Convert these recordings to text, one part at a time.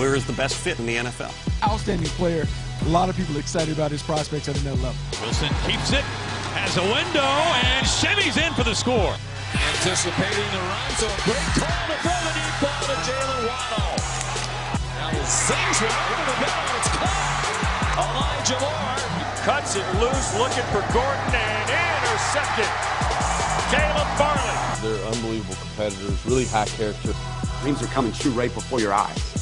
Miller is the best fit in the NFL. Outstanding player. A lot of people excited about his prospects at another level. Wilson keeps it, has a window, and shimmies in for the score. Anticipating the run, so a great call to throw the deep ball to Jalen Waddle. Now he sings it over the middle, it's caught. Elijah Moore cuts it loose, looking for Gordon, and intercepted. Caleb Farley. They're unbelievable competitors, really high character. Dreams are coming true right before your eyes.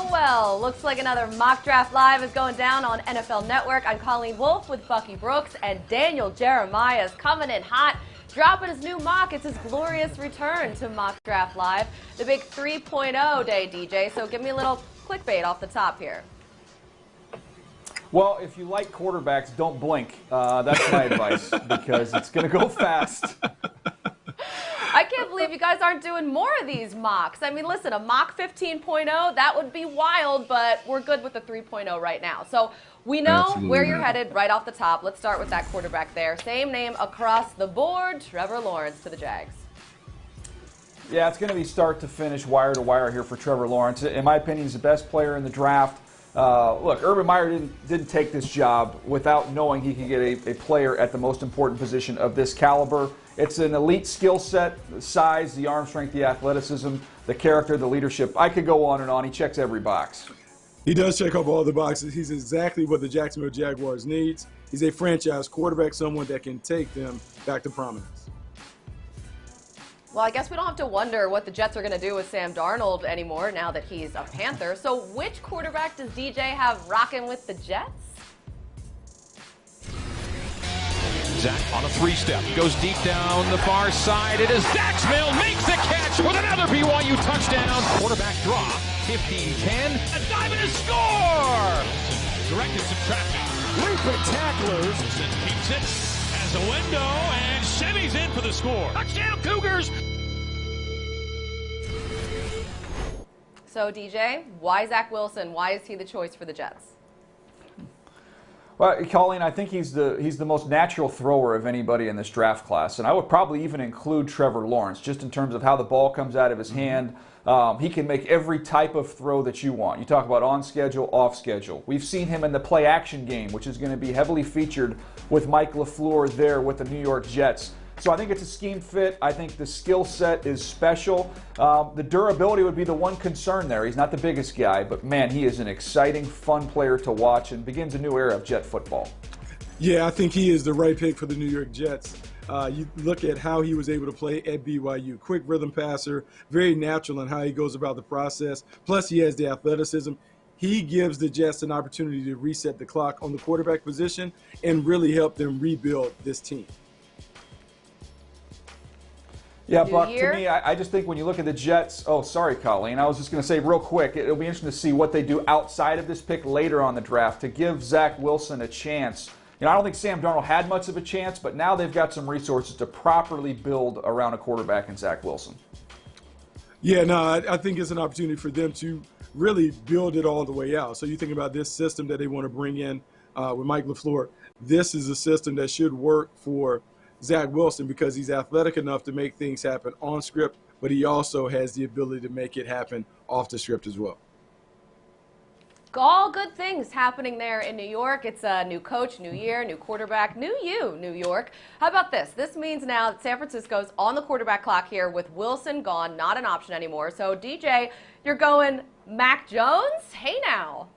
Well, looks like another Mock Draft Live is going down on NFL Network. I'm Colleen Wolfe with Bucky Brooks, and Daniel Jeremiah is coming in hot, dropping his new mock. It's his glorious return to Mock Draft Live, the big 3.0 day, DJ. So give me a little clickbait off the top here. Well, if you like quarterbacks, don't blink. That's my advice, because it's going to go fast. I can't believe you guys aren't doing more of these mocks. I mean, listen, a mock 15.0, that would be wild, but we're good with the 3.0 right now. So we know where you're headed right off the top. Let's start with that quarterback there. Same name across the board, Trevor Lawrence to the Jags. Yeah, it's going to be start to finish, wire to wire here for Trevor Lawrence. In my opinion, he's the best player in the draft. Look, Urban Meyer didn't take this job without knowing he could get a player at the most important position of this caliber. It's an elite skill set, the size, the arm strength, the athleticism, the character, the leadership. I could go on and on. He checks every box. He does check off all the boxes. He's exactly what the Jacksonville Jaguars needs. He's a franchise quarterback, someone that can take them back to prominence. Well, I guess we don't have to wonder what the Jets are going to do with Sam Darnold anymore now that he's a Panther. So which quarterback does DJ have rocking with the Jets? Zach on a three-step, goes deep down the far side. It is Daxville makes the catch with another BYU touchdown. Quarterback draw, 15-10, a dive and a score! Directed subtraction. Leaping tacklers. Wilson keeps it, has a window, and shimmies in for the score. Touchdown Cougars! So, DJ, why Zach Wilson? Why is he the choice for the Jets? Well, Colleen, I think he's the most natural thrower of anybody in this draft class, and I would probably even include Trevor Lawrence, just in terms of how the ball comes out of his hand. He can make every type of throw that you want. You talk about on schedule, off schedule. We've seen him in the play-action game, which is going to be heavily featured with Mike LaFleur there with the New York Jets. So I think it's a scheme fit. I think the skill set is special. The durability would be the one concern there. He's not the biggest guy, but man, he is an exciting, fun player to watch and begins a new era of Jet football. Yeah, I think he is the right pick for the New York Jets. You look at how he was able to play at BYU. Quick rhythm passer, very natural in how he goes about the process. Plus, he has the athleticism. He gives the Jets an opportunity to reset the clock on the quarterback position and really help them rebuild this team. Yeah, Buck, to me, I just think when you look at the Jets, oh, sorry, Colleen, I was just going to say real quick, it'll be interesting to see what they do outside of this pick later on the draft to give Zach Wilson a chance. You know, I don't think Sam Darnold had much of a chance, but now they've got some resources to properly build around a quarterback in Zach Wilson. Yeah, no, I think it's an opportunity for them to really build it all the way out. So you think about this system that they want to bring in with Mike LaFleur. This is a system that should work for Zach Wilson because he's athletic enough to make things happen on script, but he also has the ability to make it happen off the script as well. All good things happening there in New York. It's a new coach, new year, new quarterback, new you, New York. How about this? This means now that San Francisco's on the quarterback clock here with Wilson gone, not an option anymore. So, DJ, you're going Mac Jones? Hey now.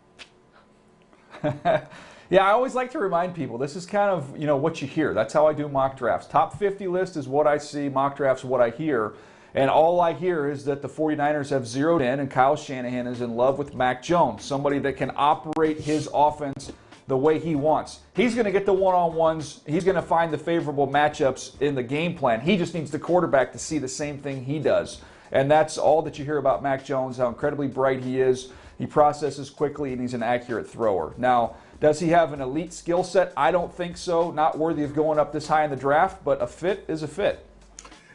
Yeah, I always like to remind people, this is kind of, you know, what you hear. That's how I do mock drafts. Top 50 list is what I see, mock drafts what I hear. And all I hear is that the 49ers have zeroed in and Kyle Shanahan is in love with Mac Jones, somebody that can operate his offense the way he wants. He's going to get the one-on-ones. He's going to find the favorable matchups in the game plan. He just needs the quarterback to see the same thing he does. And that's all that you hear about Mac Jones, how incredibly bright he is. He processes quickly, and he's an accurate thrower. Now, does he have an elite skill set? I don't think so. Not worthy of going up this high in the draft, but a fit is a fit.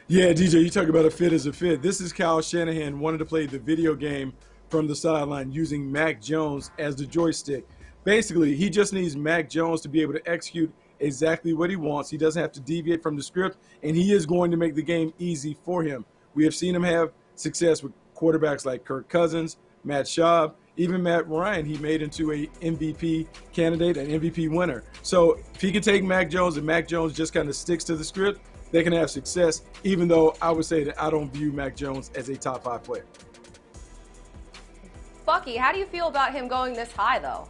Yeah, DJ, you talk about a fit as a fit. This is Kyle Shanahan wanting to play the video game from the sideline using Mac Jones as the joystick. Basically, he just needs Mac Jones to be able to execute exactly what he wants. He doesn't have to deviate from the script, and he is going to make the game easy for him. We have seen him have success with quarterbacks like Kirk Cousins, Matt Schaub, even Matt Ryan. He made into a MVP candidate, an MVP winner. So if he can take Mac Jones and Mac Jones just kind of sticks to the script, they can have success, even though I would say that I don't view Mac Jones as a top 5 player. Bucky, how do you feel about him going this high, though?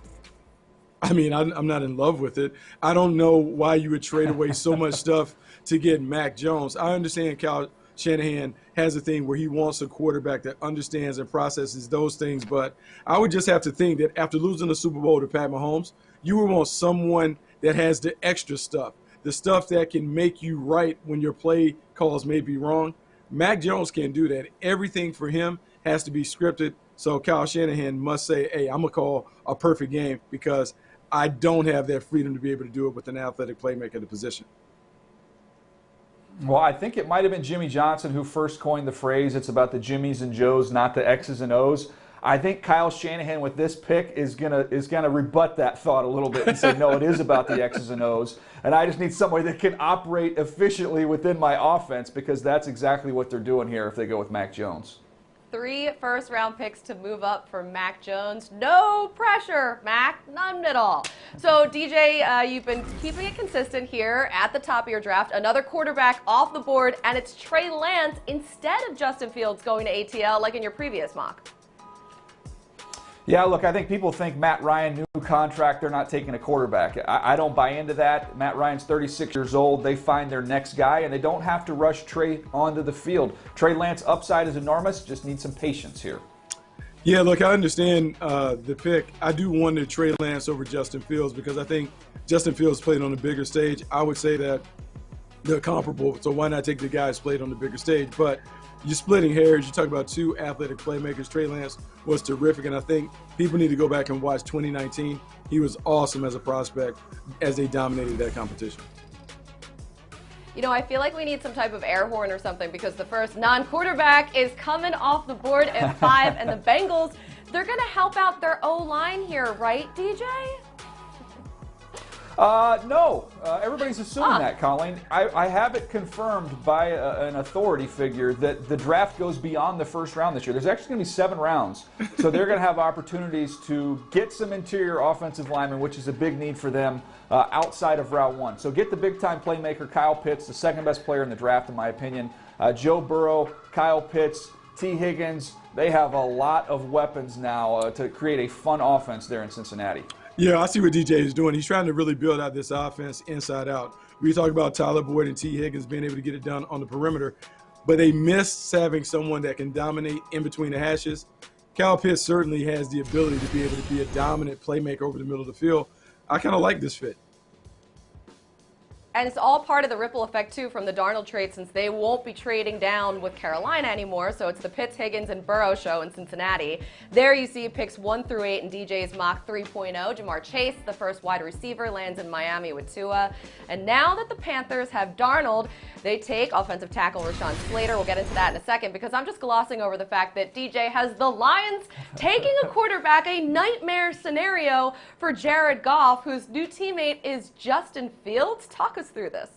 I mean, I'm not in love with it. I don't know why you would trade away so much stuff to get Mac Jones. I understand Kyle Shanahan has a thing where he wants a quarterback that understands and processes those things, but I would just have to think that after losing the Super Bowl to Pat Mahomes, you would want someone that has the extra stuff, the stuff that can make you right when your play calls may be wrong. Mac Jones can't do that. Everything for him has to be scripted. So Kyle Shanahan must say, hey, I'm going to call a perfect game because I don't have that freedom to be able to do it with an athletic playmaker in the position. Well, I think it might have been Jimmy Johnson who first coined the phrase, it's about the Jimmies and Joes, not the X's and O's. I think Kyle Shanahan with this pick is gonna rebut that thought a little bit and say, no, it is about the X's and O's. And I just need somebody that can operate efficiently within my offense, because that's exactly what they're doing here if they go with Mac Jones. 3 first-round picks to move up for Mac Jones. No pressure, Mac, none at all. So, DJ, you've been keeping it consistent here at the top of your draft. Another quarterback off the board, and it's Trey Lance instead of Justin Fields going to ATL like in your previous mock. Yeah, look, I think people think Matt Ryan, new contract, they're not taking a quarterback. I don't buy into that. Matt Ryan's 36 years old. They find their next guy, and they don't have to rush Trey onto the field. Trey Lance upside is enormous, just need some patience here. Yeah, look, I understand the pick. I do want to Trey Lance over Justin Fields because I think Justin Fields played on a bigger stage. I would say that they're comparable, so why not take the guys played on the bigger stage? But you're splitting hairs. You talk about 2 athletic playmakers. Trey Lance was terrific, and I think people need to go back and watch 2019. He was awesome as a prospect as they dominated that competition. You know, I feel like we need some type of air horn or something because the first non-quarterback is coming off the board at 5, and the Bengals, they're going to help out their O-line here, right, DJ? No. Everybody's assuming that, Colleen. I have it confirmed by an authority figure that the draft goes beyond the first round this year. There's actually going to be 7 rounds. So they're going to have opportunities to get some interior offensive linemen, which is a big need for them outside of round 1. So get the big-time playmaker, Kyle Pitts, the second-best player in the draft, in my opinion. Joe Burrow, Kyle Pitts, T. Higgins. They have a lot of weapons now to create a fun offense there in Cincinnati. Yeah, I see what DJ is doing. He's trying to really build out this offense inside out. We talk about Tyler Boyd and T. Higgins being able to get it done on the perimeter, but they miss having someone that can dominate in between the hashes. Kyle Pitts certainly has the ability to be able to be a dominant playmaker over the middle of the field. I kind of like this fit. And it's all part of the ripple effect, too, from the Darnold trade, since they won't be trading down with Carolina anymore. So it's the Pitts, Higgins, and Burrow show in Cincinnati. There you see picks 1 through 8 in DJ's mock 3.0. Jamar Chase, the first wide receiver, lands in Miami with Tua. And now that the Panthers have Darnold, they take offensive tackle Rashawn Slater. We'll get into that in a second because I'm just glossing over the fact that DJ has the Lions taking a quarterback, a nightmare scenario for Jared Goff, whose new teammate is Justin Fields. Talk us through this.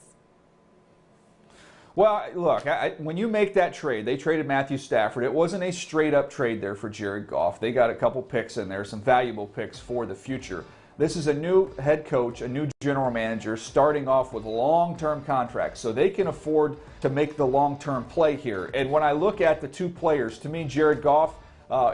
Well, look, when you make that trade, they traded Matthew Stafford. It wasn't a straight-up trade there for Jared Goff. They got a couple picks in there, some valuable picks for the future. This is a new head coach, a new general manager, starting off with long-term contracts, so they can afford to make the long-term play here. And when I look at the 2 players, to me, Jared Goff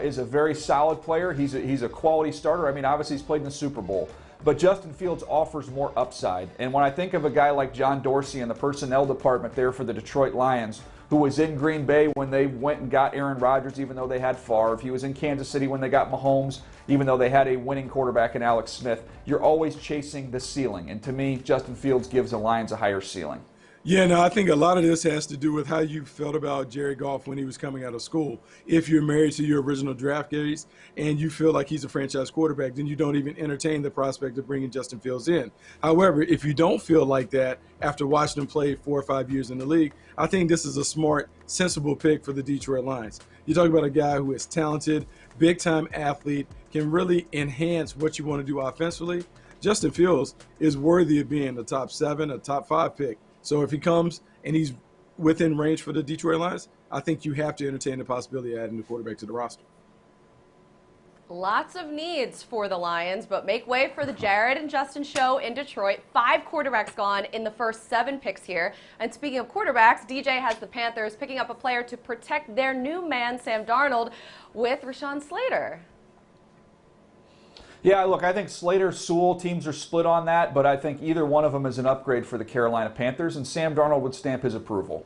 is a very solid player. He's a quality starter. I mean, obviously, he's played in the Super Bowl. But Justin Fields offers more upside. And when I think of a guy like John Dorsey and the personnel department there for the Detroit Lions, who was in Green Bay when they went and got Aaron Rodgers, even though they had Favre. He was in Kansas City when they got Mahomes, even though they had a winning quarterback in Alex Smith. You're always chasing the ceiling. And to me, Justin Fields gives the Lions a higher ceiling. Yeah, no, I think a lot of this has to do with how you felt about Jared Goff when he was coming out of school. If you're married to your original draft case and you feel like he's a franchise quarterback, then you don't even entertain the prospect of bringing Justin Fields in. However, if you don't feel like that after watching him play 4 or 5 years in the league, I think this is a smart, sensible pick for the Detroit Lions. You talk about a guy who is talented, big-time athlete, can really enhance what you want to do offensively. Justin Fields is worthy of being a top 7, a top 5 pick. So if he comes and he's within range for the Detroit Lions, I think you have to entertain the possibility of adding the quarterback to the roster. Lots of needs for the Lions, but make way for the Jared and Justin show in Detroit. 5 quarterbacks gone in the first 7 picks here. And speaking of quarterbacks, DJ has the Panthers picking up a player to protect their new man, Sam Darnold, with Rashawn Slater. Yeah, look, I think Slater, Sewell, teams are split on that, but I think either one of them is an upgrade for the Carolina Panthers, and Sam Darnold would stamp his approval.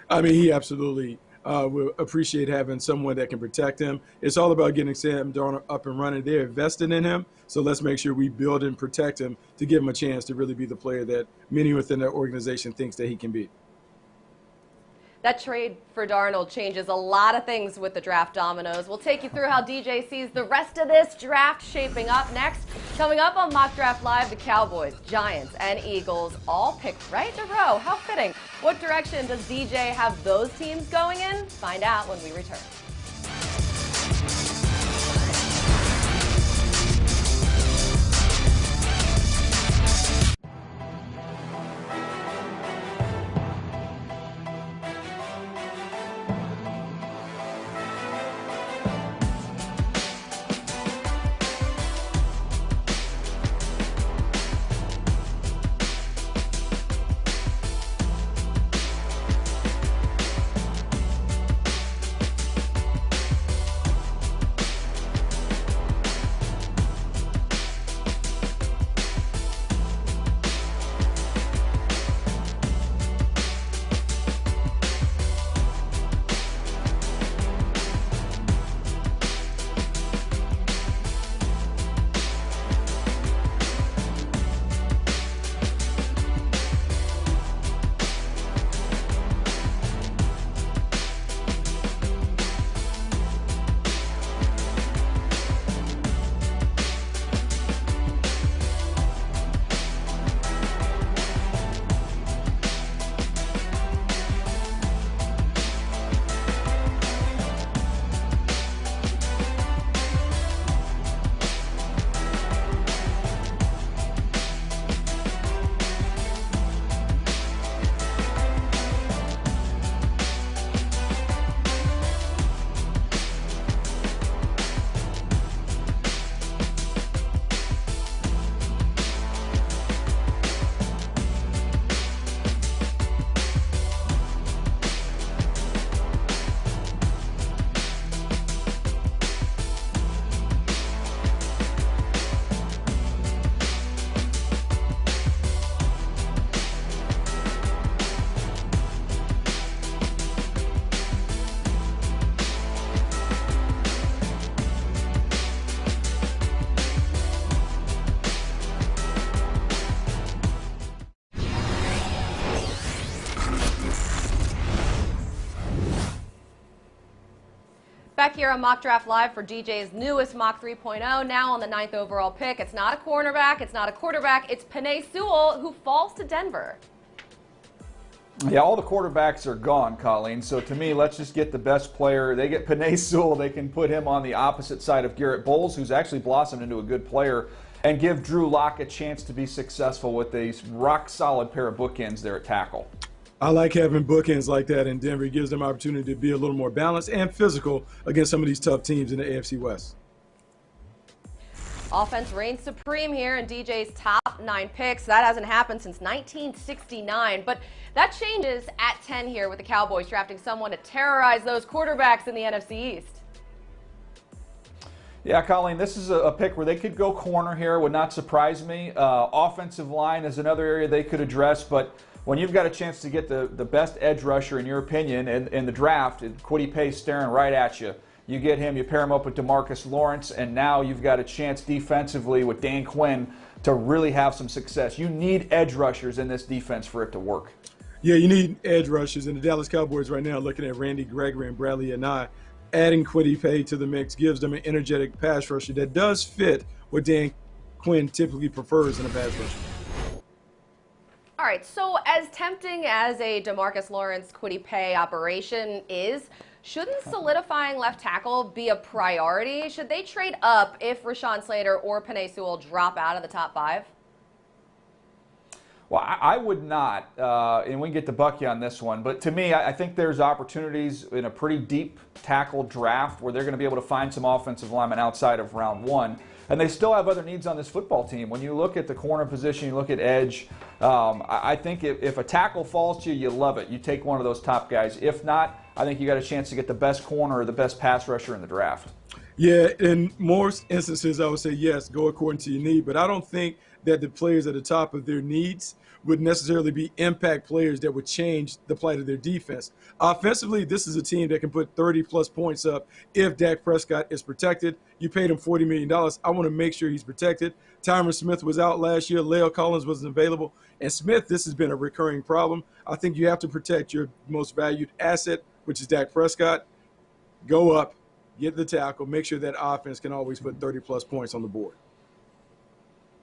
I mean, he absolutely will appreciate having someone that can protect him. It's all about getting Sam Darnold up and running. They're invested in him, so let's make sure we build and protect him to give him a chance to really be the player that many within their organization thinks that he can be. That trade for Darnold changes a lot of things with the draft dominoes. We'll take you through how DJ sees the rest of this draft shaping up next. Coming up on Mock Draft Live, the Cowboys, Giants, and Eagles all picked right in a row. How fitting. What direction does DJ have those teams going in? Find out when we return. Back here on Mock Draft Live for DJ's newest Mock 3.0, now on the 9th overall pick. It's not a cornerback, it's not a quarterback, it's Penei Sewell, who falls to Denver. Yeah, all the quarterbacks are gone, Colleen. So to me, let's just get the best player. They get Penei Sewell. They can put him on the opposite side of Garrett Bowles, who's actually blossomed into a good player, and give Drew Lock a chance to be successful with a rock-solid pair of bookends there at tackle. I like having bookends like that in Denver. It gives them opportunity to be a little more balanced and physical against some of these tough teams in the AFC West. Offense reigns supreme here in DJ's top 9 picks. That hasn't happened since 1969, but that changes at 10 here with the Cowboys drafting someone to terrorize those quarterbacks in the NFC East. Yeah, Colleen, this is a pick where they could go corner here. Would not surprise me. Offensive line is another area they could address, but when you've got a chance to get the best edge rusher, in your opinion, in the draft, Kwity Paye staring right at you, you get him, you pair him up with DeMarcus Lawrence, and now you've got a chance defensively with Dan Quinn to really have some success. You need edge rushers in this defense for it to work. Yeah, you need edge rushers, and the Dallas Cowboys right now looking at Randy Gregory and Bradley Anae. Adding Kwity Paye to the mix gives them an energetic pass rusher that does fit what Dan Quinn typically prefers in a pass rusher. All right, so as tempting as a DeMarcus Lawrence Kwity Paye operation is, shouldn't solidifying left tackle be a priority? Should they trade up if Rashawn Slater or Penei Sewell drop out of the top 5? Well, I would not, and we can get to Bucky on this one, but to me, I think there's opportunities in a pretty deep tackle draft where they're going to be able to find some offensive linemen outside of round 1. And they still have other needs on this football team. When you look at the corner position, you look at edge, I think if a tackle falls to you, you love it. You take one of those top guys. If not, I think you got a chance to get the best corner or the best pass rusher in the draft. Yeah, in most instances, I would say yes, go according to your need. But I don't think that the players at the top of their needs would necessarily be impact players that would change the plight of their defense. Offensively, this is a team that can put 30-plus points up if Dak Prescott is protected. You paid him $40 million. I want to make sure he's protected. Tyron Smith was out last year. La'el Collins wasn't available. And Smith, this has been a recurring problem. I think you have to protect your most valued asset, which is Dak Prescott. Go up, get the tackle, make sure that offense can always put 30-plus points on the board.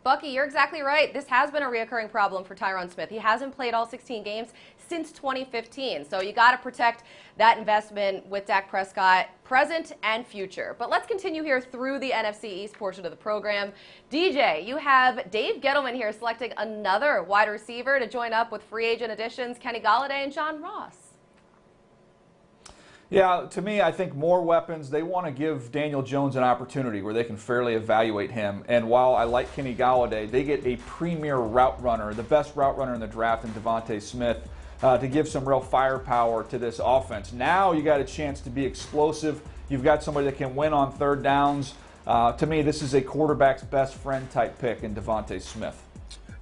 Bucky, you're exactly right. This has been a reoccurring problem for Tyron Smith. He hasn't played all 16 games since 2015. So you got to protect that investment with Dak Prescott, present and future. But let's continue here through the NFC East portion of the program. DJ, you have Dave Gettleman here selecting another wide receiver to join up with free agent additions Kenny Golladay and John Ross. Yeah, to me, I think more weapons. They want to give Daniel Jones an opportunity where they can fairly evaluate him. And while I like Kenny Golladay, they get a premier route runner, the best route runner in the draft in Devontae Smith, to give some real firepower to this offense. Now you got a chance to be explosive. You've got somebody that can win on third downs. To me, this is a quarterback's best friend type pick in Devontae Smith.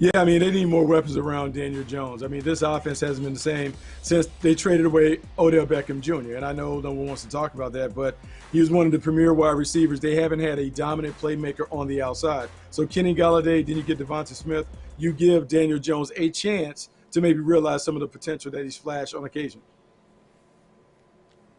Yeah, I mean, they need more weapons around Daniel Jones. I mean, this offense hasn't been the same since they traded away Odell Beckham Jr. And I know no one wants to talk about that, but he was one of the premier wide receivers. They haven't had a dominant playmaker on the outside. So Kenny Golladay, then you get Devontae Smith. You give Daniel Jones a chance to maybe realize some of the potential that he's flashed on occasion.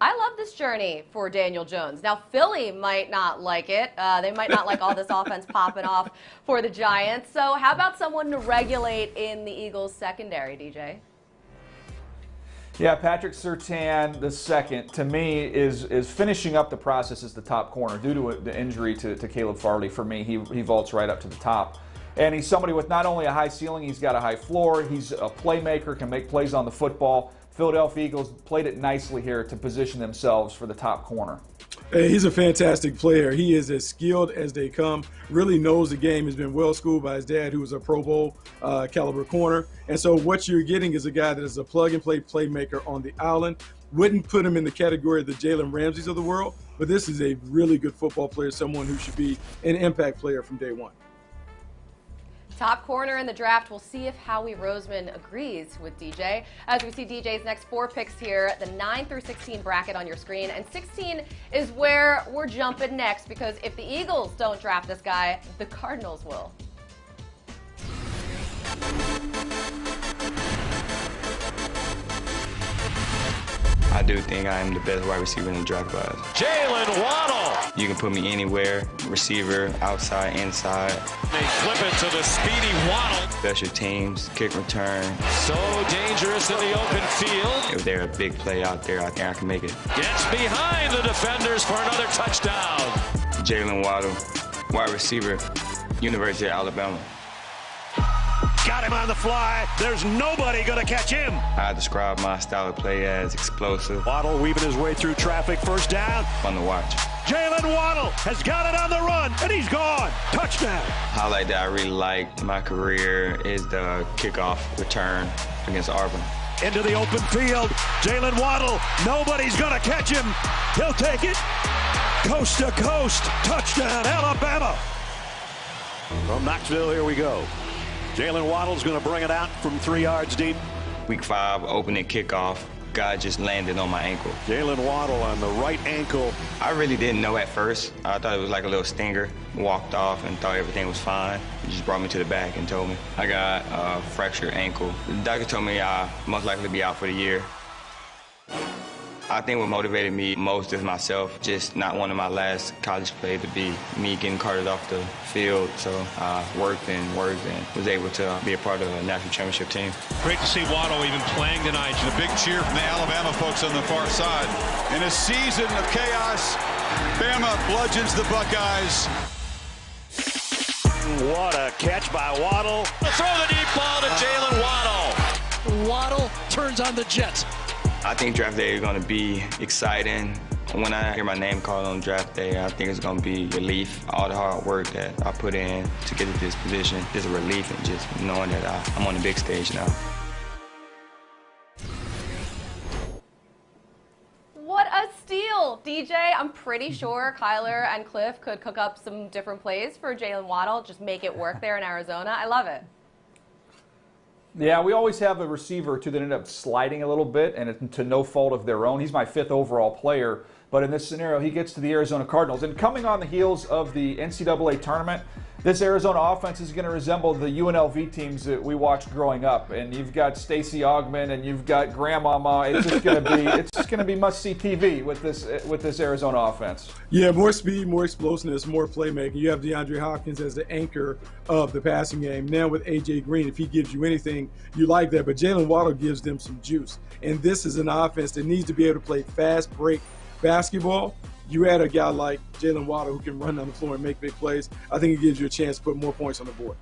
I love this journey for Daniel Jones. Now, Philly might not like it. They might not like all this offense popping off for the Giants. So how about someone to regulate in the Eagles' secondary, DJ? Yeah, Patrick Surtain II, to me, is finishing up the process as the top corner. Due to the injury to Caleb Farley, for me, he vaults right up to the top. And he's somebody with not only a high ceiling, he's got a high floor. He's a playmaker, can make plays on the football. Philadelphia Eagles played it nicely here to position themselves for the top corner. Hey, he's a fantastic player. He is as skilled as they come, really knows the game, has been well schooled by his dad, who was a Pro Bowl caliber corner. And so what you're getting is a guy that is a plug-and-play playmaker on the island. Wouldn't put him in the category of the Jalen Ramseys of the world, but this is a really good football player, someone who should be an impact player from day one. Top corner in the draft. We'll see if Howie Roseman agrees with DJ. As we see DJ's next 4 picks here, the 9 through 16 bracket on your screen. And 16 is where we're jumping next, because if the Eagles don't draft this guy, the Cardinals will. I do think I am the best wide receiver in the draft class. Jalen Waddle. You can put me anywhere, receiver, outside, inside. They flip it to the speedy Waddle. Special teams, kick return. So dangerous in the open field. If there's a big play out there, I think I can make it. Gets behind the defenders for another touchdown. Jalen Waddle, wide receiver, University of Alabama. Got him on the fly. There's nobody going to catch him. I describe my style of play as explosive. Waddle weaving his way through traffic. First down. Fun to watch. Jalen Waddle has got it on the run, and he's gone. Touchdown. Highlight that I really like in my career is the kickoff return against Auburn. Into the open field. Jalen Waddle. Nobody's going to catch him. He'll take it. Coast to coast. Touchdown, Alabama. From Knoxville, here we go. Jalen Waddle's going to bring it out from 3 yards deep. Week 5, opening kickoff. Guy just landed on my ankle. Jalen Waddle on the right ankle. I really didn't know at first. I thought it was like a little stinger. Walked off and thought everything was fine. just brought me to the back and told me I got a fractured ankle. The doctor told me I'll most likely be out for the year. I think what motivated me most is myself, just not wanting my last college play to be me getting carted off the field. So I worked and was able to be a part of a national championship team. Great to see Waddle even playing tonight. A big cheer from the Alabama folks on the far side. In a season of chaos, Bama bludgeons the Buckeyes. What a catch by Waddle. Throw the deep ball to Jalen Waddle. Waddle turns on the Jets. I think draft day is going to be exciting. When I hear my name called on draft day, I think it's going to be relief. All the hard work that I put in to get to this position is a relief, and just knowing that I'm on the big stage now. What a steal, DJ. I'm pretty sure Kyler and Cliff could cook up some different plays for Jalen Waddle, just make it work there in Arizona. I love it. Yeah, we always have a receiver too that ended up sliding a little bit, and it's to no fault of their own. He's my 5th overall player, but in this scenario, he gets to the Arizona Cardinals. And coming on the heels of the NCAA tournament, this Arizona offense is going to resemble the UNLV teams that we watched growing up. And you've got Stacey Augmon and you've got Grandmama. It's just going to be must-see TV with this Arizona offense. Yeah, more speed, more explosiveness, more playmaking. You have DeAndre Hopkins as the anchor of the passing game. Now with A.J. Green, if he gives you anything, you like that. But Jalen Waddle gives them some juice. And this is an offense that needs to be able to play fast break basketball. You add a guy like Jalen Waddle who can run down the floor and make big plays, I think it gives you a chance to put more points on the board.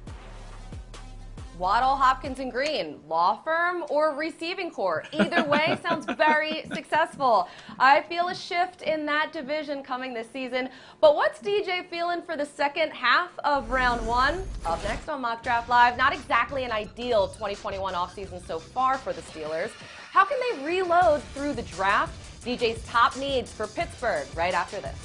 Waddle, Hopkins, and Green, law firm or receiving corps. Either way sounds very successful. I feel a shift in that division coming this season. But what's DJ feeling for the second half of round 1? Up next on Mock Draft Live, not exactly an ideal 2021 offseason so far for the Steelers. How can they reload through the draft? DJ's top needs for Pittsburgh right after this.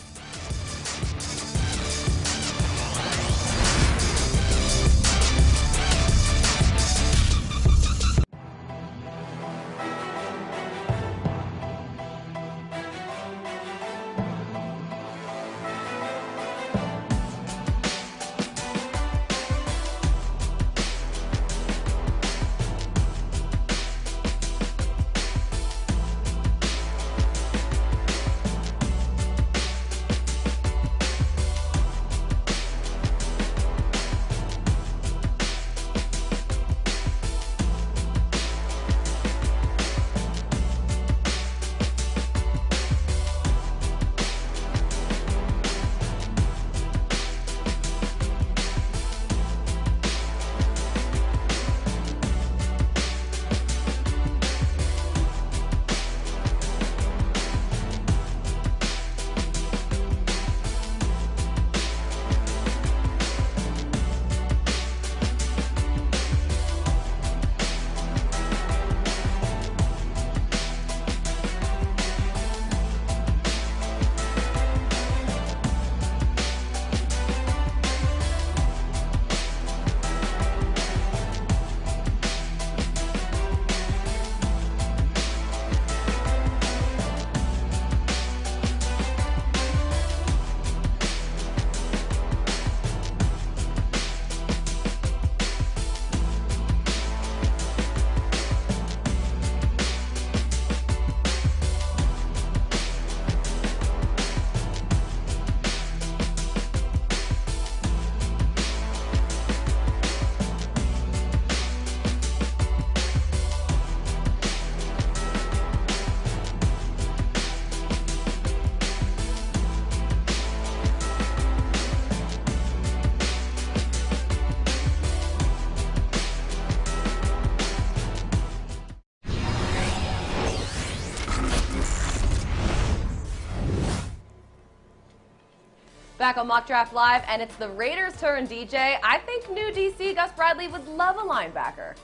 Back on Mock Draft Live, and it's the Raiders' turn, DJ. I think new DC Gus Bradley would love a linebacker.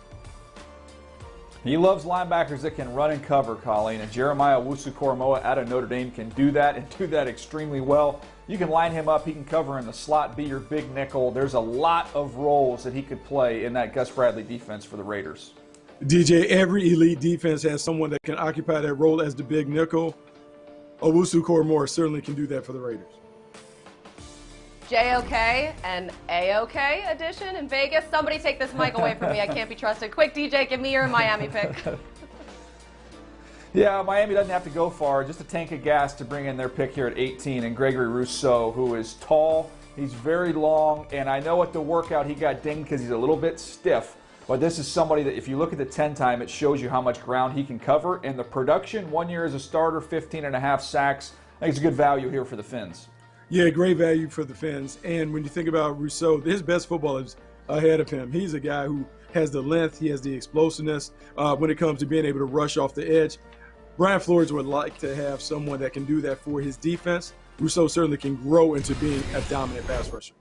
He loves linebackers that can run and cover, Colleen, and Jeremiah Owusu-Koramoah out of Notre Dame can do that and do that extremely well. You can line him up. He can cover in the slot, be your big nickel. There's a lot of roles that he could play in that Gus Bradley defense for the Raiders. DJ, every elite defense has someone that can occupy that role as the big nickel. Owusu-Koramoah certainly can do that for the Raiders. JOK and AOK edition in Vegas. Somebody take this mic away from me. I can't be trusted. Quick, DJ, give me your Miami pick. Yeah, Miami doesn't have to go far. Just a tank of gas to bring in their pick here at 18. And Gregory Rousseau, who is tall, he's very long, and I know at the workout he got dinged because he's a little bit stiff. But this is somebody that if you look at the 10 time, it shows you how much ground he can cover. And the production, 1 year as a starter, 15.5 sacks. I think it's a good value here for the Fins. Yeah, great value for the Fins. And when you think about Rousseau, his best football is ahead of him. He's a guy who has the length, he has the explosiveness when it comes to being able to rush off the edge. Brian Flores would like to have someone that can do that for his defense. Rousseau certainly can grow into being a dominant pass rusher.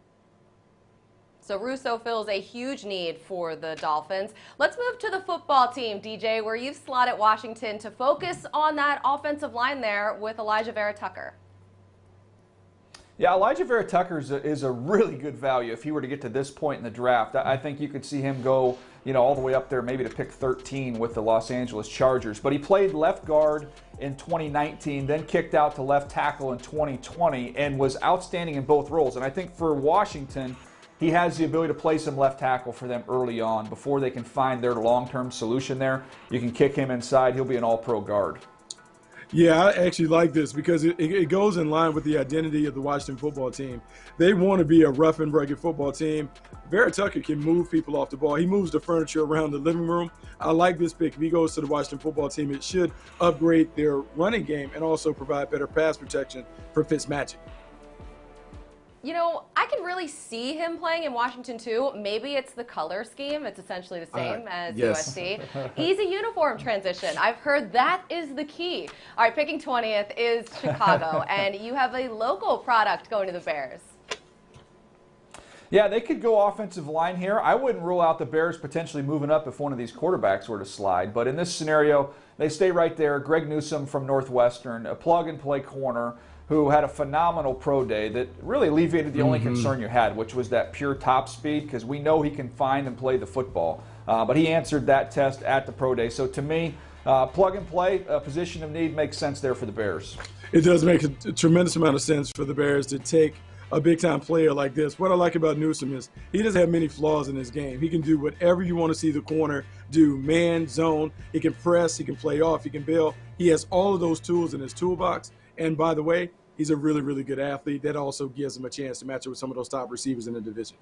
So Rousseau fills a huge need for the Dolphins. Let's move to the football team, DJ, where you've slotted Washington to focus on that offensive line there with Elijah Vera-Tucker. Yeah, Elijah Vera-Tucker is a really good value if he were to get to this point in the draft. I think you could see him go, all the way up there, maybe to pick 13 with the Los Angeles Chargers. But he played left guard in 2019, then kicked out to left tackle in 2020, and was outstanding in both roles. And I think for Washington, he has the ability to play some left tackle for them early on before they can find their long-term solution there. You can kick him inside. He'll be an all-pro guard. Yeah, I actually like this because it goes in line with the identity of the Washington football team. They want to be a rough and rugged football team. Vera-Tucker can move people off the ball. He moves the furniture around the living room. I like this pick. If he goes to the Washington football team, it should upgrade their running game and also provide better pass protection for Fitzmagic. I can really see him playing in Washington, too. Maybe it's the color scheme. It's essentially the same as yes. USC. Easy uniform transition. I've heard that is the key. All right, picking 20th is Chicago, and you have a local product going to the Bears. Yeah, they could go offensive line here. I wouldn't rule out the Bears potentially moving up if one of these quarterbacks were to slide. But in this scenario, they stay right there. Greg Newsome from Northwestern, a plug-and-play corner who had a phenomenal pro day that really alleviated the only concern you had, which was that pure top speed, because we know he can find and play the football. But he answered that test at the pro day. So to me, plug and play, a position of need makes sense there for the Bears. It does make a tremendous amount of sense for the Bears to take a big-time player like this. What I like about Newsome is he doesn't have many flaws in his game. He can do whatever you want to see the corner do, man, zone. He can press, he can play off, he can bail. He has all of those tools in his toolbox. And by the way, he's a really, really good athlete. That also gives him a chance to match up with some of those top receivers in the division.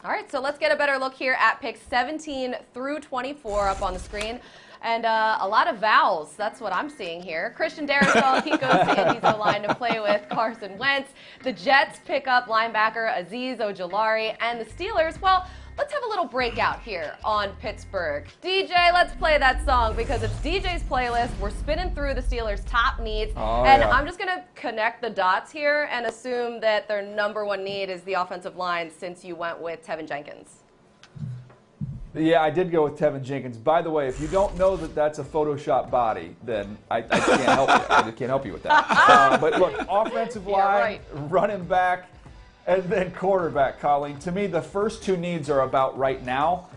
All right, so let's get a better look here at picks 17 through 24 up on the screen. And a lot of vowels. That's what I'm seeing here. Christian Darrisaw, he goes to Indy's O-line to play with Carson Wentz. The Jets pick up linebacker Azeez Ojulari. And the Steelers, well, let's have a little breakout here on Pittsburgh. DJ, let's play that song because it's DJ's playlist. We're spinning through the Steelers' top needs. I'm just going to connect the dots here and assume that their number one need is the offensive line since you went with Tevin Jenkins. Yeah, I did go with Tevin Jenkins. By the way, if you don't know that that's a Photoshop body, then I can't help you. I just can't help you with that. But look, offensive line, running back, and then quarterback, Colleen. To me, the first two needs are about right now.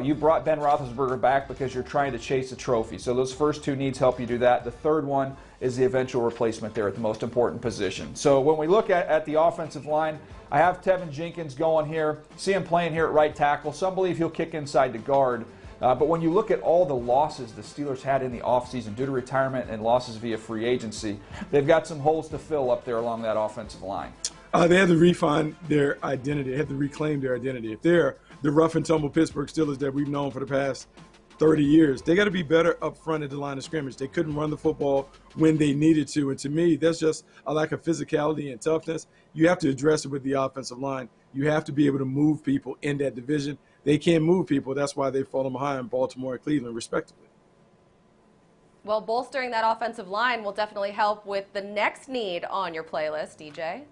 You brought Ben Roethlisberger back because you're trying to chase a trophy. So those first two needs help you do that. The third one is the eventual replacement there at the most important position. So when we look at the offensive line, I have Tevin Jenkins going here. See him playing here at right tackle. Some believe he'll kick inside to guard. But when you look at all the losses the Steelers had in the offseason due to retirement and losses via free agency, they've got some holes to fill up there along that offensive line. They have to refine their identity. They have to reclaim their identity. If they're the rough and tumble Pittsburgh Steelers that we've known for the past 30 years, they got to be better up front at the line of scrimmage. They couldn't run the football when they needed to. And to me, that's just a lack of physicality and toughness. You have to address it with the offensive line. You have to be able to move people in that division. They can't move people. That's why they've fallen behind Baltimore and Cleveland, respectively. Well, bolstering that offensive line will definitely help with the next need on your playlist, DJ.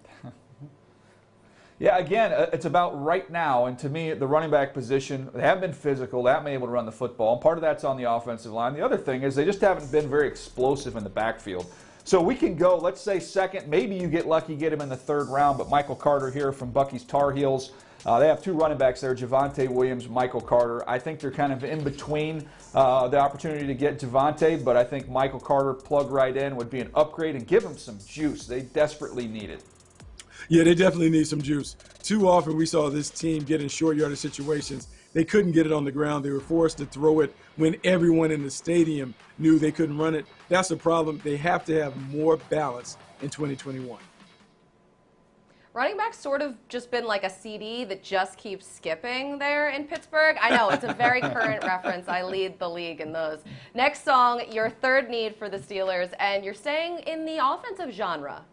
Yeah, again, it's about right now, and to me, the running back position, they haven't been physical, they haven't been able to run the football, and part of that's on the offensive line. The other thing is they just haven't been very explosive in the backfield. So we can go, let's say second, maybe you get lucky, get him in the third round, but Michael Carter here from Bucky's Tar Heels, they have two running backs there, Javonte Williams, Michael Carter. I think they're kind of in between the opportunity to get Javonte, but I think Michael Carter plug right in would be an upgrade and give them some juice. They desperately need it. Yeah, they definitely need some juice. Too often we saw this team get in short yardage situations. They couldn't get it on the ground. They were forced to throw it when everyone in the stadium knew they couldn't run it. That's a problem. They have to have more balance in 2021. Running back's sort of just been like a CD that just keeps skipping there in Pittsburgh. I know, it's a very current reference. I lead the league in those. Next song, your third need for the Steelers, and you're staying in the offensive genre.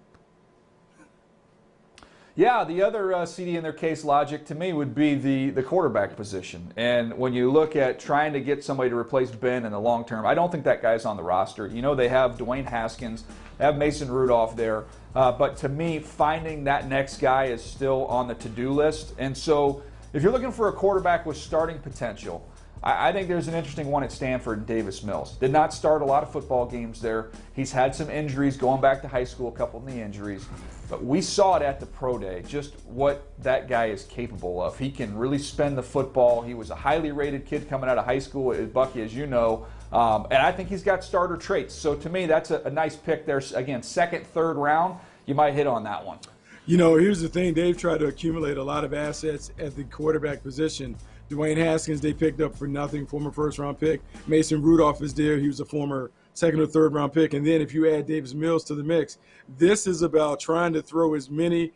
Yeah, the other CD in their case logic to me would be the quarterback position. And when you look at trying to get somebody to replace Ben in the long term, I don't think that guy's on the roster. You know, they have Dwayne Haskins, they have Mason Rudolph there. But to me, finding that next guy is still on the to-do list. And so if you're looking for a quarterback with starting potential, I think there's an interesting one at Stanford, Davis Mills. Did not start a lot of football games there. He's had some injuries going back to high school, a couple knee injuries. But we saw it at the Pro Day, just what that guy is capable of. He can really spin the football. He was a highly rated kid coming out of high school, Bucky, as you know. And I think he's got starter traits. So to me, that's a nice pick there. Again, second, third round, you might hit on that one. You know, here's the thing. They've tried to accumulate a lot of assets at the quarterback position. Dwayne Haskins, they picked up for nothing, former first-round pick. Mason Rudolph is there. He was a former second- or third-round pick. And then if you add Davis Mills to the mix, this is about trying to throw as many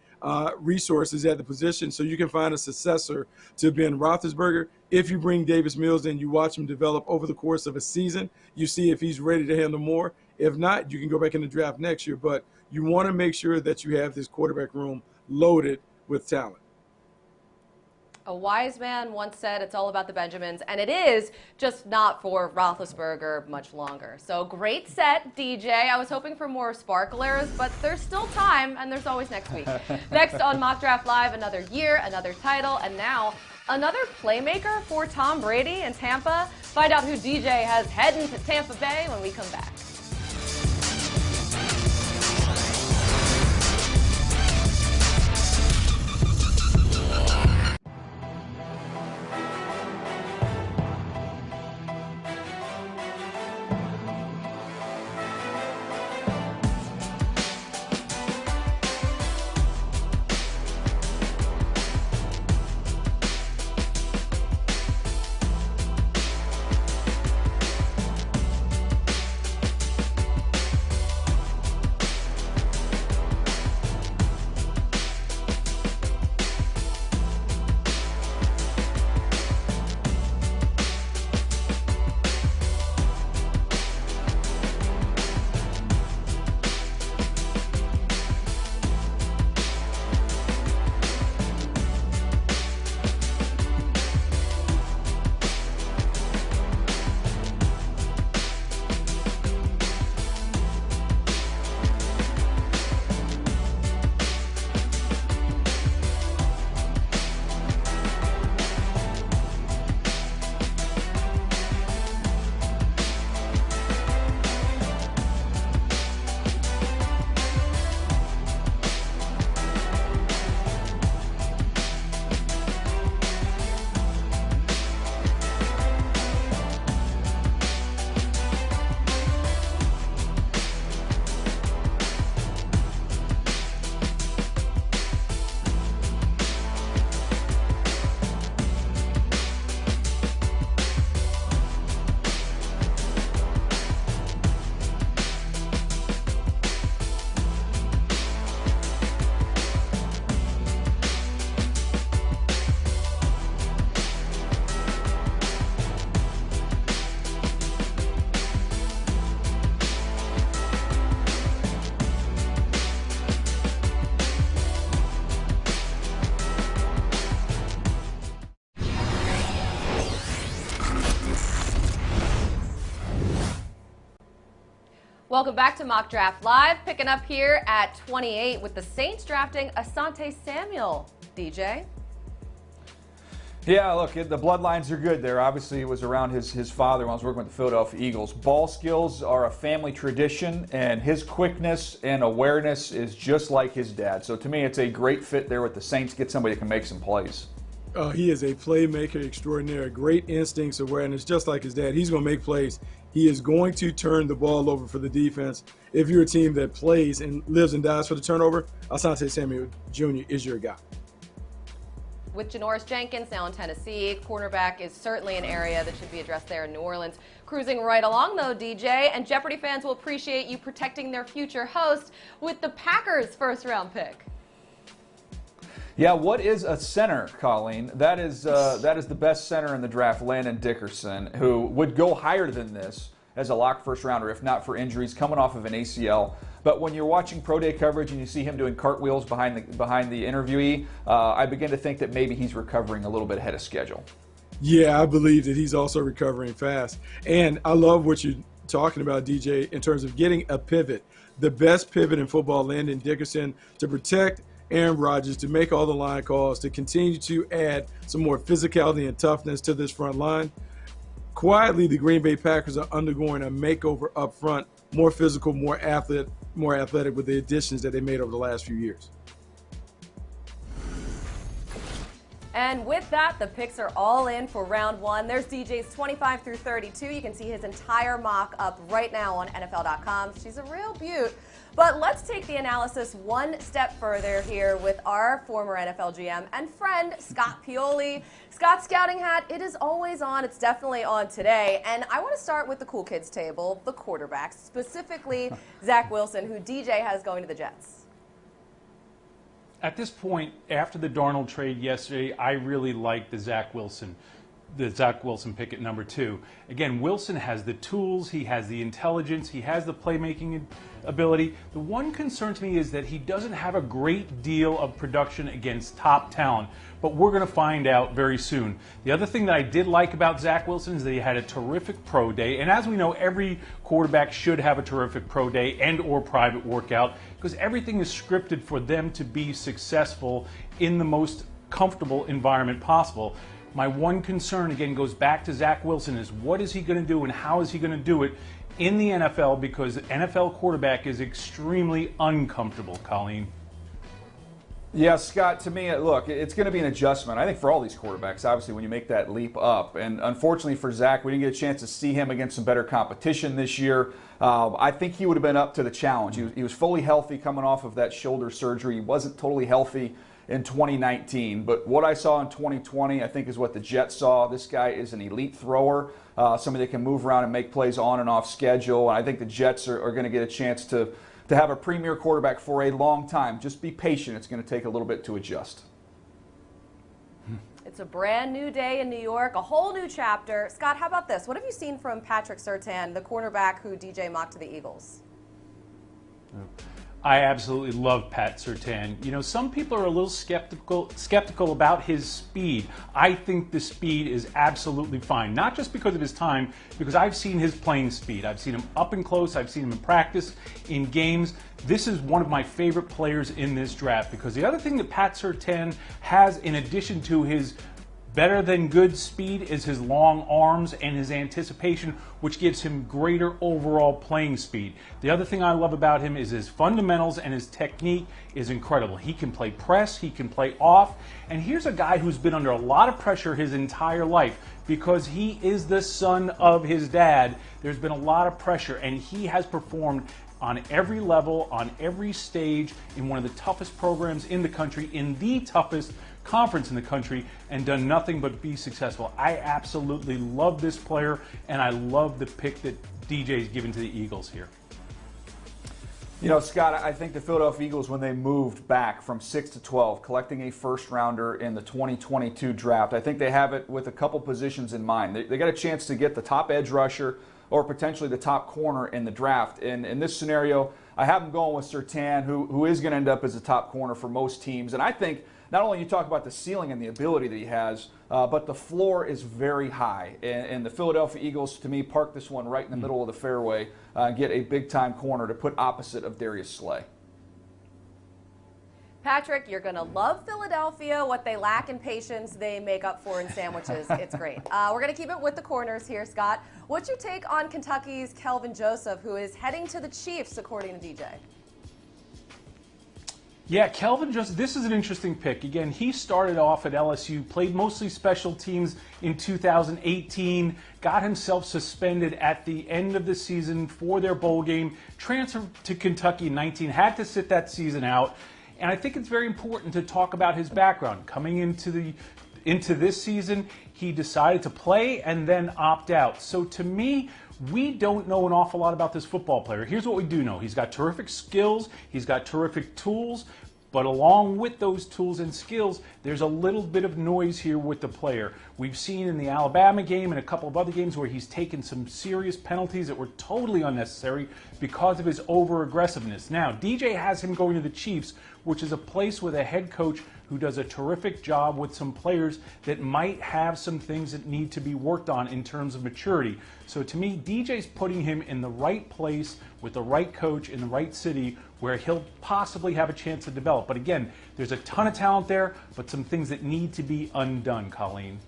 resources at the position so you can find a successor to Ben Roethlisberger. If you bring Davis Mills in, you watch him develop over the course of a season. You see if he's ready to handle more. If not, you can go back in the draft next year. But you want to make sure that you have this quarterback room loaded with talent. A wise man once said it's all about the Benjamins, and it is, just not for Roethlisberger much longer. So great set, DJ. I was hoping for more sparklers, but there's still time, and there's always next week. Next on Mock Draft Live, another year, another title, and now another playmaker for Tom Brady in Tampa. Find out who DJ has heading to Tampa Bay when we come back. Welcome back to Mock Draft Live. Picking up here at 28 with the Saints drafting Asante Samuel. DJ? Yeah, look, the bloodlines are good there. Obviously, it was around his father when I was working with the Philadelphia Eagles. Ball skills are a family tradition, and his quickness and awareness is just like his dad. So to me, it's a great fit there with the Saints. Get somebody that can make some plays. He is a playmaker extraordinaire, great instincts, awareness, just like his dad. He's going to make plays. He is going to turn the ball over for the defense. If you're a team that plays and lives and dies for the turnover, Asante Samuel Jr. is your guy. With Janoris Jenkins now in Tennessee, cornerback is certainly an area that should be addressed there in New Orleans. Cruising right along, though, DJ, and Jeopardy fans will appreciate you protecting their future host with the Packers' first-round pick. Yeah, what is a center, Colleen? That is the best center in the draft, Landon Dickerson, who would go higher than this as a locked first-rounder if not for injuries, coming off of an ACL. But when you're watching pro day coverage and you see him doing cartwheels behind the interviewee, I begin to think that maybe he's recovering a little bit ahead of schedule. Yeah, I believe that he's also recovering fast. And I love what you're talking about, DJ, in terms of getting a pivot. The best pivot in football, Landon Dickerson, to protect Aaron Rodgers, to make all the line calls, to continue to add some more physicality and toughness to this front line. Quietly, the Green Bay Packers are undergoing a makeover up front, more physical, more athletic with the additions that they made over the last few years. And with that, the picks are all in for round one. There's DJ's 25 through 32. You can see his entire mock up right now on NFL.com. She's a real beaut. But let's take the analysis one step further here with our former NFL GM and friend, Scott Pioli. Scott's scouting hat, it is always on. It's definitely on today. And I want to start with the cool kids table, the quarterbacks, specifically Zach Wilson, who DJ has going to the Jets. At this point, after the Darnold trade yesterday, I really like the Zach Wilson pick at number 2. Again, Wilson has the tools, he has the intelligence, he has the playmaking ability. The one concern to me is that he doesn't have a great deal of production against top talent, but we're going to find out very soon. The other thing that I did like about Zach Wilson is that he had a terrific pro day, and as we know, every quarterback should have a terrific pro day and or private workout, because everything is scripted for them to be successful in the most comfortable environment possible. My one concern, again, goes back to Zach Wilson, is what is he going to do and how is he going to do it in the NFL, because NFL quarterback is extremely uncomfortable, Colleen. Yeah, Scott, to me, look, it's going to be an adjustment. I think for all these quarterbacks, obviously, when you make that leap up. And unfortunately for Zach, we didn't get a chance to see him against some better competition this year. I think he would have been up to the challenge. He was fully healthy coming off of that shoulder surgery. He wasn't totally healthy in 2019. But what I saw in 2020, I think, is what the Jets saw. This guy is an elite thrower, somebody that can move around and make plays on and off schedule. And I think the Jets are going to get a chance to have a premier quarterback for a long time. Just be patient. It's going to take a little bit to adjust. It's a brand new day in New York, a whole new chapter. Scott, how about this? What have you seen from Patrick Surtain, the cornerback who DJ mocked to the Eagles? I absolutely love Pat Surtain. You know, some people are a little skeptical about his speed. I think the speed is absolutely fine, not just because of his time, because I've seen his playing speed. I've seen him up and close. I've seen him in practice, in games. This is one of my favorite players in this draft, because the other thing that Pat Surtain has, in addition to his better than good speed, is his long arms and his anticipation, which gives him greater overall playing speed. The other thing I love about him is his fundamentals, and his technique is incredible. He can play press, he can play off, and here's a guy who's been under a lot of pressure his entire life because he is the son of his dad. There's been a lot of pressure, and he has performed on every level, on every stage, in one of the toughest programs in the country, in the toughest conference in the country, and done nothing but be successful. I absolutely love this player, and I love the pick that DJ's given to the Eagles here. You know, Scott, I think the Philadelphia Eagles, when they moved back from 6 to 12, collecting a first rounder in the 2022 draft, I think they have it with a couple positions in mind. They got a chance to get the top edge rusher or potentially the top corner in the draft. And in this scenario, I have them going with Surtain, who is going to end up as a top corner for most teams. And I think not only you talk about the ceiling and the ability that he has, but the floor is very high. And the Philadelphia Eagles, to me, park this one right in the middle of the fairway and get a big-time corner to put opposite of Darius Slay. Patrick, you're going to love Philadelphia. What they lack in patience, they make up for in sandwiches. It's great. We're going to keep it with the corners here, Scott. What's your take on Kentucky's Kelvin Joseph, who is heading to the Chiefs, according to DJ? Yeah, Kelvin, this is an interesting pick. Again, he started off at LSU, played mostly special teams in 2018, got himself suspended at the end of the season for their bowl game, transferred to Kentucky in 19, had to sit that season out. And I think it's very important to talk about his background. Coming into this season, he decided to play and then opt out. So to me, we don't know an awful lot about this football player. Here's what we do know. He's got terrific skills. He's got terrific tools. But along with those tools and skills, there's a little bit of noise here with the player. We've seen in the Alabama game and a couple of other games where he's taken some serious penalties that were totally unnecessary because of his over-aggressiveness. Now, DJ has him going to the Chiefs, which is a place with a head coach who does a terrific job with some players that might have some things that need to be worked on in terms of maturity. So to me, DJ's putting him in the right place with the right coach in the right city where he'll possibly have a chance to develop. But again, there's a ton of talent there, but some things that need to be undone, Colleen.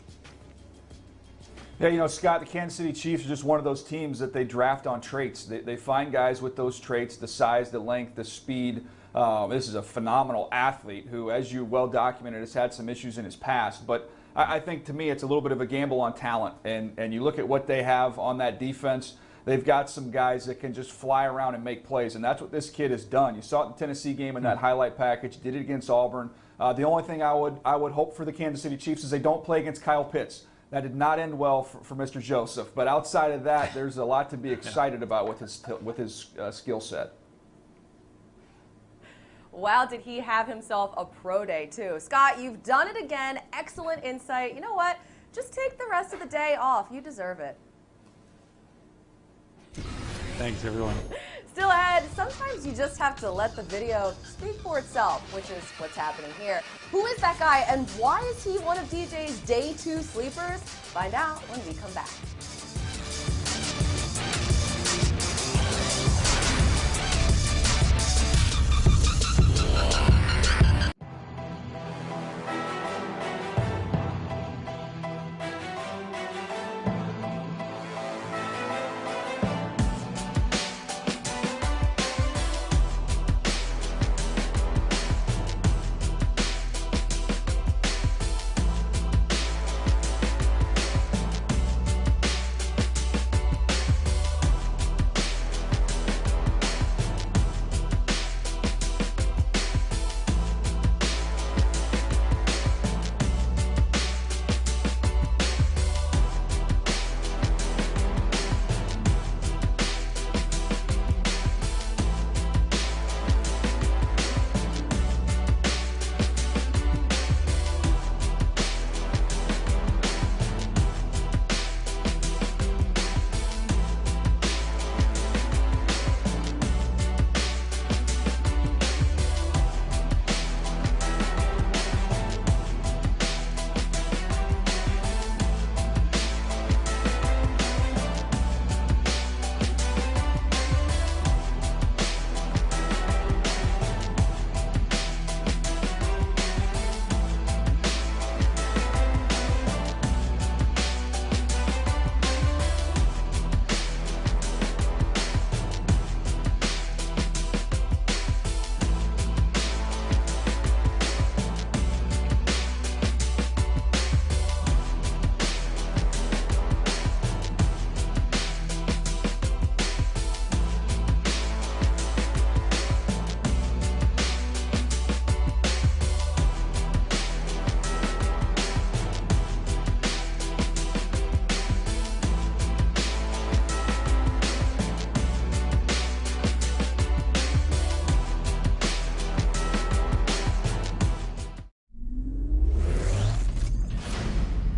Yeah, you know, Scott, the Kansas City Chiefs are just one of those teams that they draft on traits. They find guys with those traits, the size, the length, the speed. This is a phenomenal athlete who, as you well documented, has had some issues in his past. But I think, to me, it's a little bit of a gamble on talent. And you look at what they have on that defense. They've got some guys that can just fly around and make plays, and that's what this kid has done. You saw it in the Tennessee game in that highlight package. Did it against Auburn. The only thing I would hope for the Kansas City Chiefs is they don't play against Kyle Pitts. That did not end well for Mr. Joseph. But outside of that, there's a lot to be excited about with his skill set. Wow, did he have himself a pro day, too. Scott, you've done it again. Excellent insight. You know what? Just take the rest of the day off. You deserve it. Thanks, everyone. Still ahead, sometimes you just have to let the video speak for itself, which is what's happening here. Who is that guy, and why is he one of DJ's Day 2 sleepers? Find out when we come back.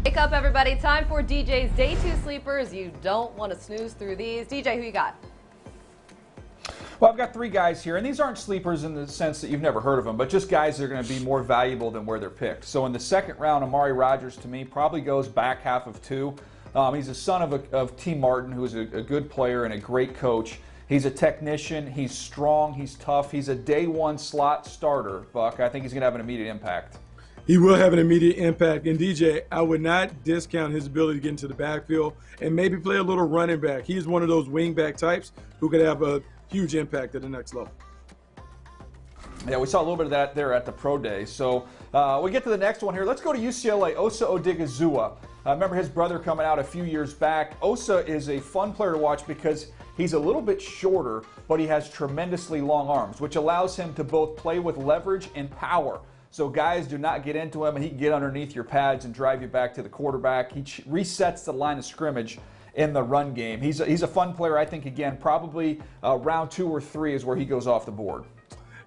Wake up, everybody. Time for DJ's Day 2 Sleepers. You don't want to snooze through these. DJ, who you got? Well, I've got three guys here, and these aren't sleepers in the sense that you've never heard of them, but just guys that are going to be more valuable than where they're picked. So in the second round, Amari Rodgers, to me, probably goes back half of 2. He's a son of T. Martin, who's a good player and a great coach. He's a technician. He's strong. He's tough. He's a day 1 slot starter, Buck. I think he's going to have an immediate impact. He will have an immediate impact. And DJ, I would not discount his ability to get into the backfield and maybe play a little running back. He's one of those wing back types who could have a huge impact at the next level. Yeah, we saw a little bit of that there at the Pro Day. So we get to the next one here. Let's go to UCLA, Osa Odigizua. Remember his brother coming out a few years back. Osa is a fun player to watch because he's a little bit shorter, but he has tremendously long arms, which allows him to both play with leverage and power. So guys do not get into him, and he can get underneath your pads and drive you back to the quarterback. He resets the line of scrimmage in the run game. He's a fun player, I think, again, probably round 2 or 3 is where he goes off the board.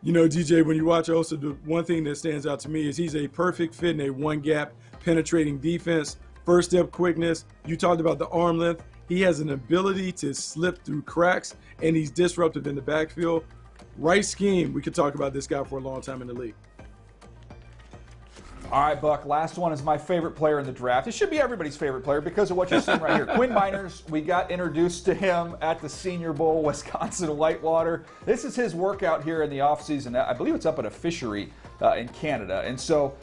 You know, DJ, when you watch Osa, the one thing that stands out to me is he's a perfect fit in a one-gap penetrating defense. First step quickness. You talked about the arm length. He has an ability to slip through cracks, and he's disruptive in the backfield. Right scheme, we could talk about this guy for a long time in the league. All right, Buck, last one is my favorite player in the draft. It should be everybody's favorite player because of what you're seeing right here. Quinn Miners, we got introduced to him at the Senior Bowl, Wisconsin Whitewater. This is his workout here in the offseason. I believe it's up at a fishery in Canada. And so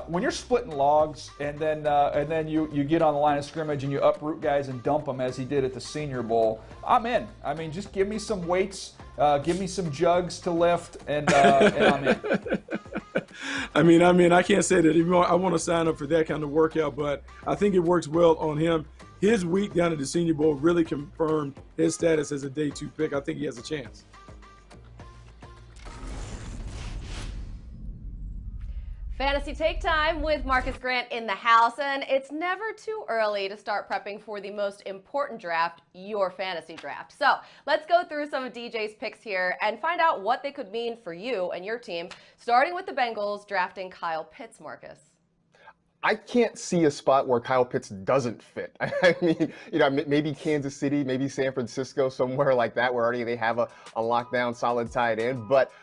when you're splitting logs and then you get on the line of scrimmage and you uproot guys and dump them as he did at the Senior Bowl, I'm in. I mean, just give me some weights, give me some jugs to lift, and I'm in. I mean, I can't say that I want to sign up for that kind of workout, but I think it works well on him. His week down at the Senior Bowl really confirmed his status as a day 2 pick. I think he has a chance. Fantasy Take Time with Marcus Grant in the house, and it's never too early to start prepping for the most important draft, your fantasy draft. So let's go through some of DJ's picks here and find out what they could mean for you and your team, starting with the Bengals drafting Kyle Pitts, Marcus. I can't see a spot where Kyle Pitts doesn't fit. I mean, you know, maybe Kansas City, maybe San Francisco, somewhere like that, where already they have a lockdown solid tight end. But,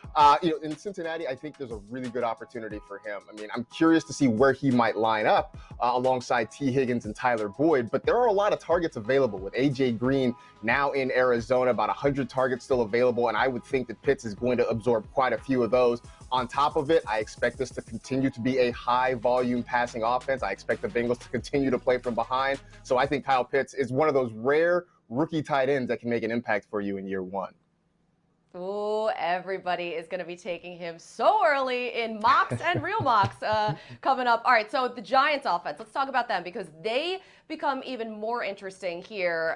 you know, in Cincinnati, I think there's a really good opportunity for him. I mean, I'm curious to see where he might line up alongside T. Higgins and Tyler Boyd. But there are a lot of targets available with A.J. Green now in Arizona, about 100 targets still available. And I would think that Pitts is going to absorb quite a few of those. On top of it, I expect this to continue to be a high-volume passing offense. I expect the Bengals to continue to play from behind. So I think Kyle Pitts is one of those rare rookie tight ends that can make an impact for you in year 1. Ooh, everybody is going to be taking him so early in mocks and real mocks coming up. All right, so the Giants offense, let's talk about them because they become even more interesting here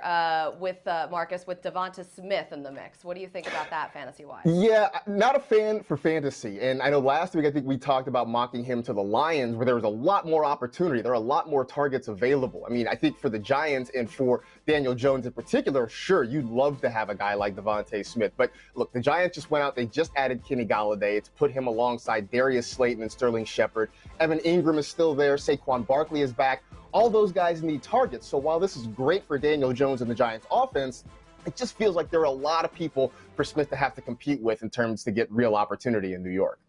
with Marcus, with Devonta Smith in the mix. What do you think about that fantasy-wise? Yeah, not a fan for fantasy. And I know last week I think we talked about mocking him to the Lions where there was a lot more opportunity. There are a lot more targets available. I mean, I think for the Giants and for Daniel Jones in particular, sure, you'd love to have a guy like Devonta Smith. But look, the Giants just went out, they just added Kenny Golladay to put him alongside Darius Slayton and Sterling Shepard. Evan Ingram is still there. Saquon Barkley is back. All those guys need targets. So while this is great for Daniel Jones and the Giants offense, it just feels like there are a lot of people for Smith to have to compete with in terms to get real opportunity in New York.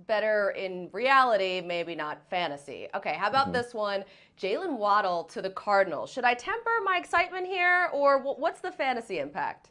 Better in reality, maybe not fantasy. Okay, how about this one? Jalen Waddle to the Cardinals. Should I temper my excitement here, or what's the fantasy impact?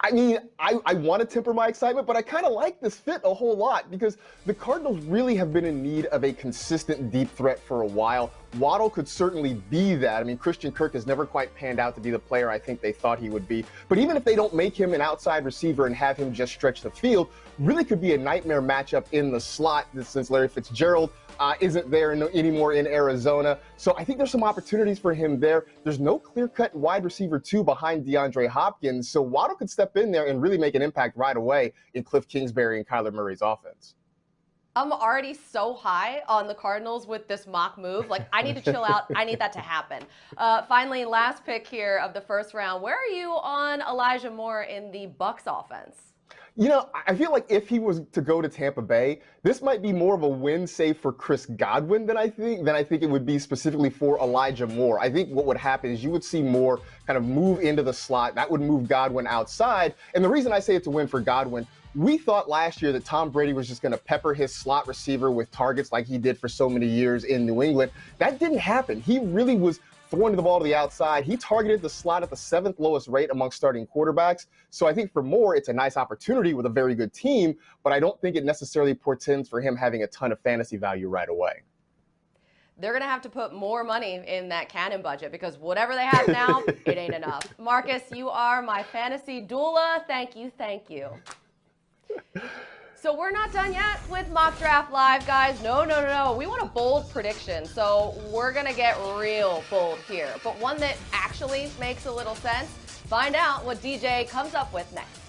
I mean, I want to temper my excitement, but I kind of like this fit a whole lot because the Cardinals really have been in need of a consistent deep threat for a while. Waddle could certainly be that. I mean, Christian Kirk has never quite panned out to be the player I think they thought he would be. But even if they don't make him an outside receiver and have him just stretch the field, really could be a nightmare matchup in the slot since Larry Fitzgerald isn't there anymore in Arizona. So I think there's some opportunities for him there. There's no clear-cut wide receiver 2 behind DeAndre Hopkins. So Waddle could step in there and really make an impact right away in Cliff Kingsbury and Kyler Murray's offense. I'm already so high on the Cardinals with this mock move. Like, I need to chill out. I need that to happen. Finally, last pick here of the first round. Where are you on Elijah Moore in the Bucs offense? You know, I feel like if he was to go to Tampa Bay, this might be more of a win save for Chris Godwin than I think it would be specifically for Elijah Moore. I think what would happen is you would see Moore kind of move into the slot. That would move Godwin outside. And the reason I say it's a win for Godwin, we thought last year that Tom Brady was just going to pepper his slot receiver with targets like he did for so many years in New England. That didn't happen. He really was throwing the ball to the outside. He targeted the slot at the 7th lowest rate among starting quarterbacks. So I think for Moore, it's a nice opportunity with a very good team, but I don't think it necessarily portends for him having a ton of fantasy value right away. They're going to have to put more money in that Cannon budget because whatever they have now, it ain't enough. Marcus, you are my fantasy doula. Thank you. Thank you. So we're not done yet with Mock Draft Live, guys. No. We want a bold prediction, so we're going to get real bold here. But one that actually makes a little sense. Find out what DJ comes up with next.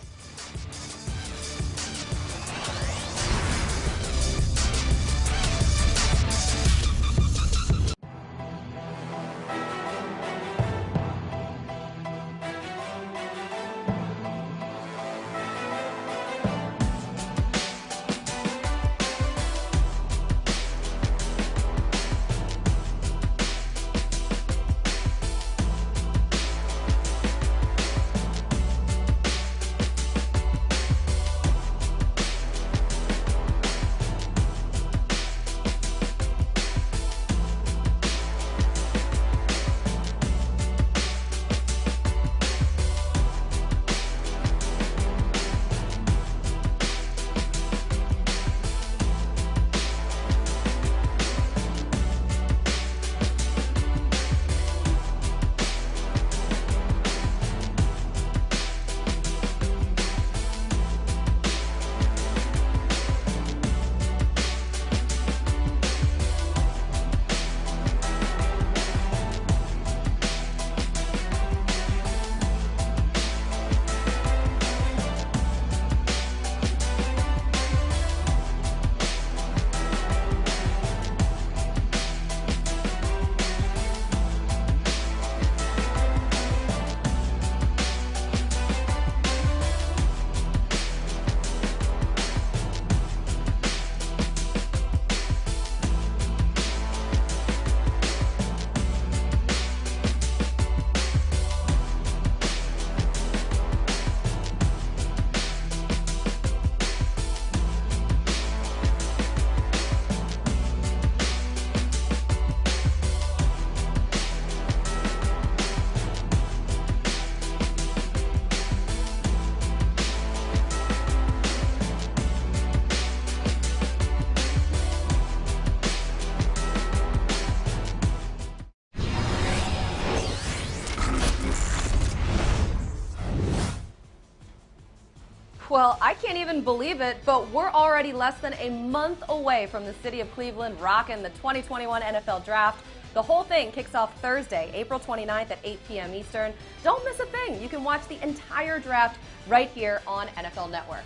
Well, I can't even believe it, but we're already less than a month away from the city of Cleveland rocking the 2021 NFL Draft. The whole thing kicks off Thursday, April 29th at 8 p.m. Eastern. Don't miss a thing. You can watch the entire draft right here on NFL Network.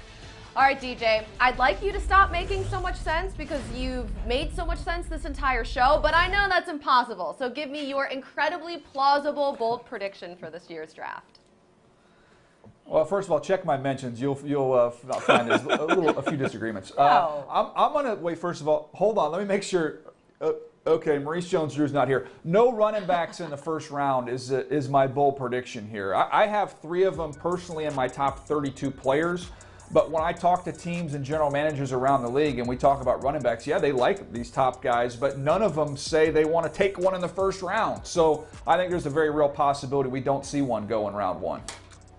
All right, DJ, I'd like you to stop making so much sense because you've made so much sense this entire show, but I know that's impossible. So give me your incredibly plausible, bold prediction for this year's draft. Well, first of all, check my mentions. You'll find there's a few disagreements. I'm going to wait. First of all, hold on. Let me make sure. Okay, Maurice Jones-Drew's not here. No running backs in the first round is my bold prediction here. I have 3 of them personally in my top 32 players. But when I talk to teams and general managers around the league and we talk about running backs, yeah, they like these top guys, but none of them say they want to take one in the first round. So I think there's a very real possibility we don't see one go in round 1.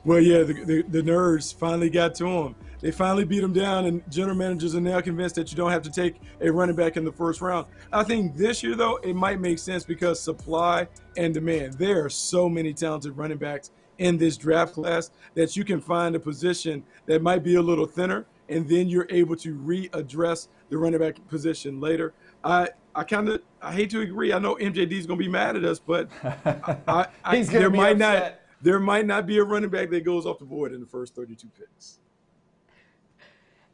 Well, yeah, the nerds finally got to him. They finally beat him down, and general managers are now convinced that you don't have to take a running back in the first round. I think this year, though, it might make sense because supply and demand. There are so many talented running backs in this draft class that you can find a position that might be a little thinner, and then you're able to readdress the running back position later. I hate to agree. I know MJD is going to be mad at us, but there might not be a running back that goes off the board in the first 32 picks.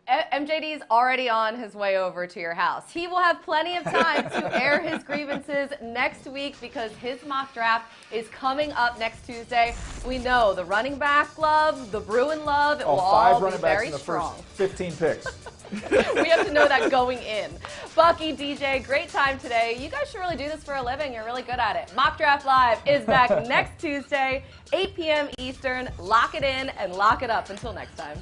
MJD is already on his way over to your house. He will have plenty of time to air his grievances next week because his mock draft is coming up next Tuesday. We know the running back love, the Bruin love, it will all be very strong. 5 running backs in the first 15 picks. We have to know that going in. Bucky, DJ, great time today. You guys should really do this for a living. You're really good at it. Mock Draft Live is back next Tuesday, 8 p.m. Eastern. Lock it in and lock it up. Until next time.